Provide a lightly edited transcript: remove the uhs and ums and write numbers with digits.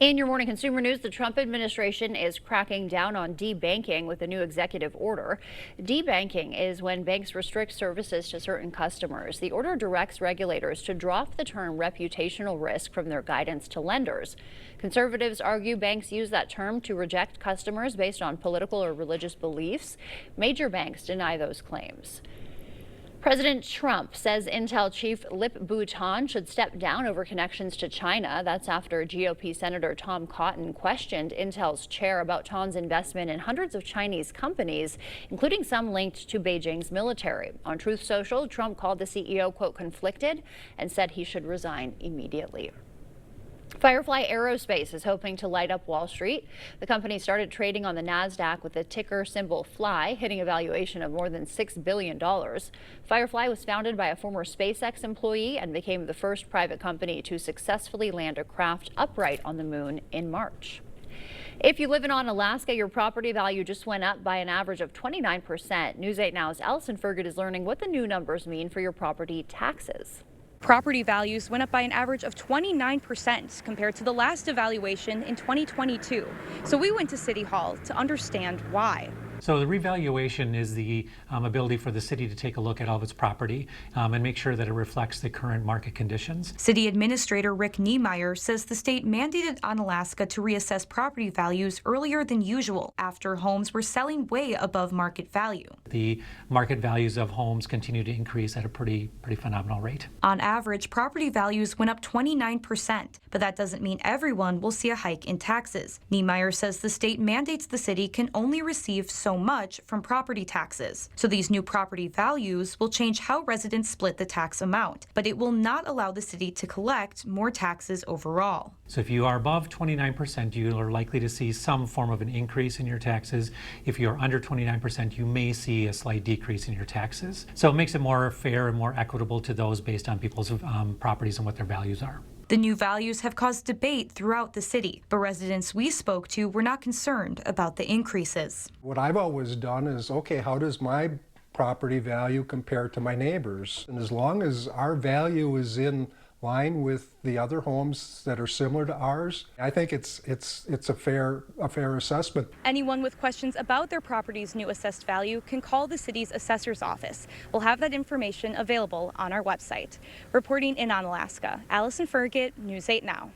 In your morning consumer news, the Trump administration is cracking down on debanking with a new executive order. Debanking is when banks restrict services to certain customers. The order directs regulators to drop the term reputational risk from their guidance to lenders. Conservatives argue banks use that term to reject customers based on political or religious beliefs. Major banks deny those claims. President Trump says Intel chief Lip Bhutan should step down over connections to China. That's after GOP Senator Tom Cotton questioned Intel's chair about Ton's investment in hundreds of Chinese companies, including some linked to Beijing's military. On Truth Social, Trump called the CEO, quote, conflicted and said he should resign immediately. Firefly Aerospace is hoping to light up Wall Street. The company started trading on the NASDAQ with the ticker symbol FLY, hitting a valuation of more than $6 billion. Firefly was founded by a former SpaceX employee and became the first private company to successfully land a craft upright on the moon in March. If you live in Alaska, your property value just went up by an average of 29%. News 8 Now's Allison Fergut is learning what the new numbers mean for your property taxes. Property values went up by an average of 29% compared to the last evaluation in 2022. So we went to City Hall to understand why. So the revaluation is the ability for the city to take a look at all of its property and make sure that it reflects the current market conditions. City Administrator Rick Niemeyer says the state mandated Onalaska to reassess property values earlier than usual after homes were selling way above market value. The market values of homes continue to increase at a pretty phenomenal rate. On average, property values went up 29%, but that doesn't mean everyone will see a hike in taxes. Niemeyer says the state mandates the city can only receive so much from property taxes. So these new property values will change how residents split the tax amount, but it will not allow the city to collect more taxes overall. So if you are above 29%, you are likely to see some form of an increase in your taxes. If you're under 29%, you may see a slight decrease in your taxes. So it makes it more fair and more equitable to those based on people's properties and what their values are. The new values have caused debate throughout the city, but residents we spoke to were not concerned about the increases. What I've always done is, okay, how does my property value compare to my neighbors? And as long as our value is in line with the other homes that are similar to ours, I think it's a fair assessment. Anyone with questions about their property's new assessed value can call the city's assessor's office. We'll have that information available on our website. Reporting in Onalaska, Allison Fergut, News 8 Now.